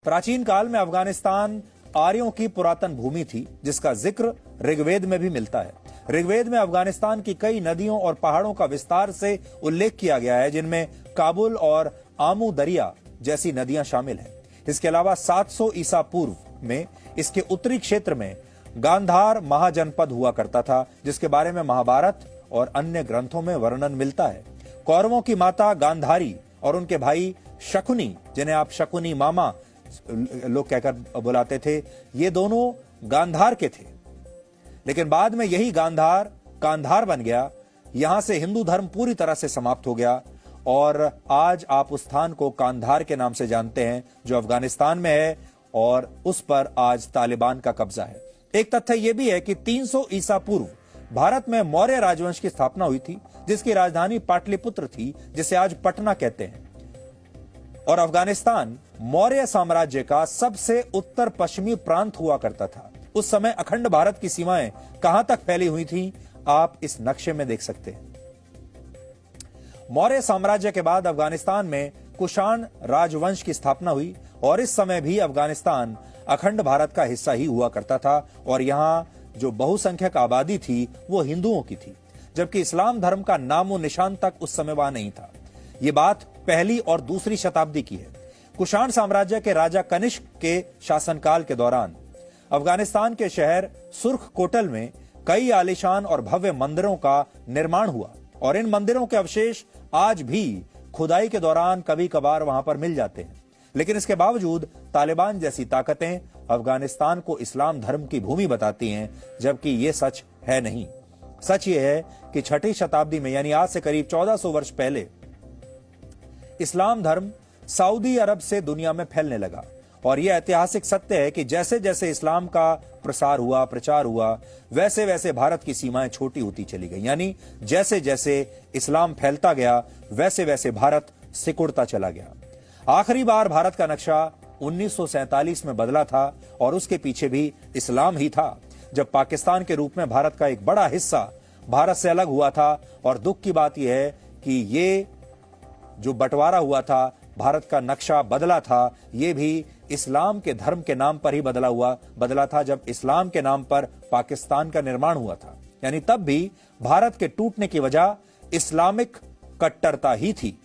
प्राचीन काल में अफगानिस्तान आर्यों की पुरातन भूमि थी, जिसका जिक्र ऋग्वेद में भी मिलता है। ऋग्वेद में अफगानिस्तान की कई नदियों और पहाड़ों का विस्तार से उल्लेख किया गया है, जिनमें काबुल और आमू दरिया जैसी नदियां शामिल हैं। इसके अलावा 700 ईसा पूर्व में इसके उत्तरी क्षेत्र में गांधार महाजनपद हुआ करता था, जिसके बारे में महाभारत और अन्य ग्रंथों में वर्णन मिलता है। कौरवों की माता गांधारी और उनके भाई शकुनी, जिन्हें आप शकुनी मामा लोग कहकर बुलाते थे, ये दोनों गांधार के थे। लेकिन बाद में यही गांधार कांधार बन गया। यहां से हिंदू धर्म पूरी तरह से समाप्त हो गया और आज आप उस स्थान को कांधार के नाम से जानते हैं, जो अफगानिस्तान में है और उस पर आज तालिबान का कब्जा है। एक तथ्य यह भी है कि 300 ईसा पूर्व भारत में मौर्य राजवंश की स्थापना हुई थी, जिसकी राजधानी पाटलिपुत्र थी, जिसे आज पटना कहते हैं। और अफगानिस्तान मौर्य साम्राज्य का सबसे उत्तर पश्चिमी प्रांत हुआ करता था। उस समय अखंड भारत की सीमाएं कहां तक फैली हुई थी, आप इस नक्शे में देख सकते हैं। मौर्य साम्राज्य के बाद अफगानिस्तान में कुषाण राजवंश की स्थापना हुई और इस समय भी अफगानिस्तान अखंड भारत का हिस्सा ही हुआ करता था और यहां जो बहुसंख्यक आबादी थी वो हिंदुओं की थी, जबकि इस्लाम धर्म का नामो निशान तक उस समय वहां नहीं था। यह बात पहली और दूसरी शताब्दी की है। कुषाण साम्राज्य के राजा कनिष्क के शासनकाल के दौरान अफगानिस्तान के शहर सुर्ख कोटल में कई आलीशान और भव्य मंदिरों का निर्माण हुआ और इन मंदिरों के अवशेष आज भी खुदाई के दौरान कभी कभार वहां पर मिल जाते हैं। लेकिन इसके बावजूद तालिबान जैसी ताकतें अफगानिस्तान को इस्लाम धर्म की भूमि बताती हैं, जबकि यह सच है नहीं। सच यह है कि 6ठी शताब्दी में, यानी आज से करीब 1400 वर्ष पहले, इस्लाम धर्म सऊदी अरब से दुनिया में फैलने लगा और यह ऐतिहासिक सत्य है कि जैसे जैसे इस्लाम का प्रसार हुआ, प्रचार हुआ, वैसे वैसे भारत की सीमाएं छोटी होती चली गई। यानी जैसे जैसे इस्लाम फैलता गया, वैसे वैसे भारत सिकुड़ता चला गया। आखिरी बार भारत का नक्शा 1947 में बदला था और उसके पीछे भी इस्लाम ही था, जब पाकिस्तान के रूप में भारत का एक बड़ा हिस्सा भारत से अलग हुआ था। और दुख की बात यह है कि ये जो बंटवारा हुआ था, भारत का नक्शा बदला था, यह भी इस्लाम के धर्म के नाम पर ही बदला था, जब इस्लाम के नाम पर पाकिस्तान का निर्माण हुआ था। यानी तब भी भारत के टूटने की वजह इस्लामिक कट्टरता ही थी।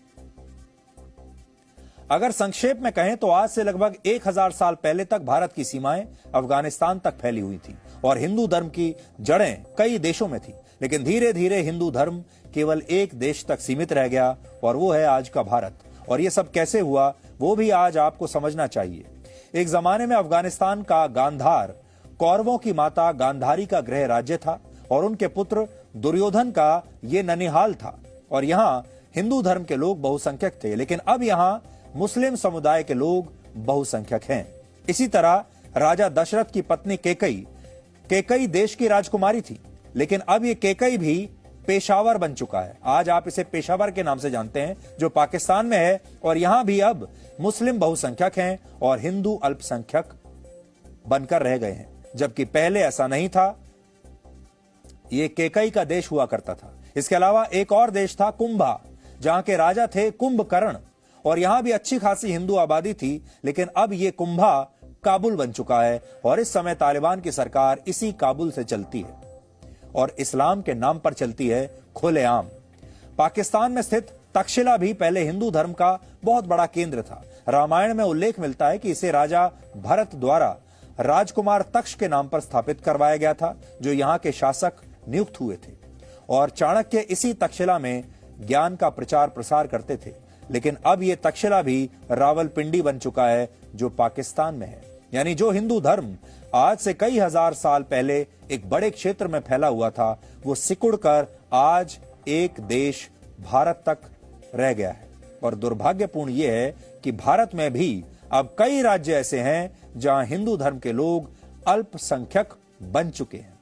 अगर संक्षेप में कहें तो आज से लगभग 1000 साल पहले तक भारत की सीमाएं अफगानिस्तान तक फैली हुई थी और हिंदू धर्म की जड़ें कई देशों में थी। लेकिन धीरे धीरे हिंदू धर्म केवल एक देश तक सीमित रह गया और वो है आज का भारत। और ये सब कैसे हुआ, वो भी आज आपको समझना चाहिए। एक जमाने में अफगानिस्तान का गांधार कौरवों की माता गांधारी का गृह राज्य था और उनके पुत्र दुर्योधन का ये ननिहाल था और यहां हिंदू धर्म के लोग बहुसंख्यक थे। लेकिन अब यहां मुस्लिम समुदाय के लोग बहुसंख्यक हैं। इसी तरह राजा दशरथ की पत्नी केकई देश की राजकुमारी थी, लेकिन अब ये केकई भी पेशावर बन चुका है। आज आप इसे पेशावर के नाम से जानते हैं, जो पाकिस्तान में है और यहां भी अब मुस्लिम बहुसंख्यक हैं और हिंदू अल्पसंख्यक बनकर रह गए हैं, जबकि पहले ऐसा नहीं था। यह केकई का देश हुआ करता था। इसके अलावा एक और देश था कुंभा, जहां के राजा थे कुंभकर्ण और यहां भी अच्छी खासी हिंदू आबादी थी। लेकिन अब यह कुंभा काबुल बन चुका है और इस समय तालिबान की सरकार इसी काबुल से चलती है और इस्लाम के नाम पर चलती है खुलेआम। पाकिस्तान में स्थित तक्षशिला भी पहले हिंदू धर्म का बहुत बड़ा केंद्र था। रामायण में उल्लेख मिलता है कि इसे राजा भरत द्वारा राजकुमार तक्ष के नाम पर स्थापित करवाया गया था, जो यहां के शासक नियुक्त हुए थे और चाणक्य इसी तक्षशिला में ज्ञान का प्रचार प्रसार करते थे। लेकिन अब यह तक्षशिला भी रावलपिंडी बन चुका है, जो पाकिस्तान में है। यानी जो हिंदू धर्म आज से कई हजार साल पहले एक बड़े क्षेत्र में फैला हुआ था, वो सिकुड़कर आज एक देश भारत तक रह गया है। और दुर्भाग्यपूर्ण यह है कि भारत में भी अब कई राज्य ऐसे हैं जहां हिंदू धर्म के लोग अल्पसंख्यक बन चुके हैं।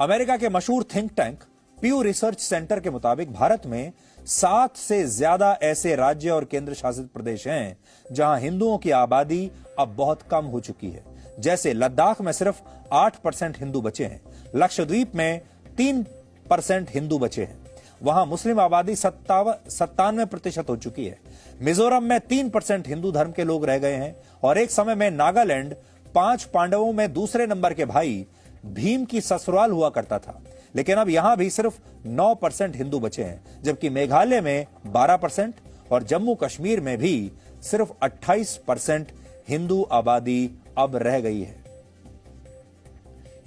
अमेरिका के मशहूर थिंक टैंक प्यू रिसर्च सेंटर के मुताबिक भारत में 7 से ज्यादा ऐसे राज्य और केंद्र शासित प्रदेश हैं जहां हिंदुओं की आबादी अब बहुत कम हो चुकी है। जैसे लद्दाख में सिर्फ 8% हिंदू बचे हैं, लक्षद्वीप में 3% हिंदू बचे हैं, वहां मुस्लिम आबादी 97% हो चुकी है। मिजोरम में 3% हिंदू धर्म के लोग रह गए हैं और एक समय में नागालैंड 5 पांडवों में दूसरे नंबर के भाई भीम की ससुराल हुआ करता था, लेकिन अब यहां भी सिर्फ 9% हिंदू बचे हैं, जबकि मेघालय में 12% और जम्मू कश्मीर में भी सिर्फ 28% हिंदू आबादी अब रह गई है।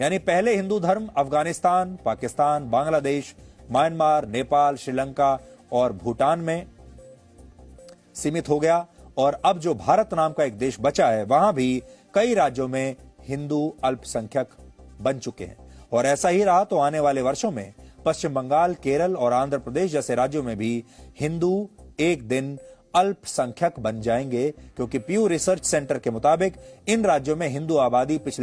यानी पहले हिंदू धर्म अफगानिस्तान, पाकिस्तान, बांग्लादेश, म्यांमार, नेपाल, श्रीलंका और भूटान में सीमित हो गया और अब जो भारत नाम का एक देश बचा है वहां भी कई राज्यों में हिंदू अल्पसंख्यक बन चुके हैं और ऐसा ही रहा तो आने वाले वर्षों में पश्चिम बंगाल, केरल और आंध्र प्रदेश जैसे राज्यों में भी हिंदू एक दिन अल्पसंख्यक बन जाएंगे, क्योंकि प्यू रिसर्च सेंटर के मुताबिक इन राज्यों में हिंदू आबादी पिछले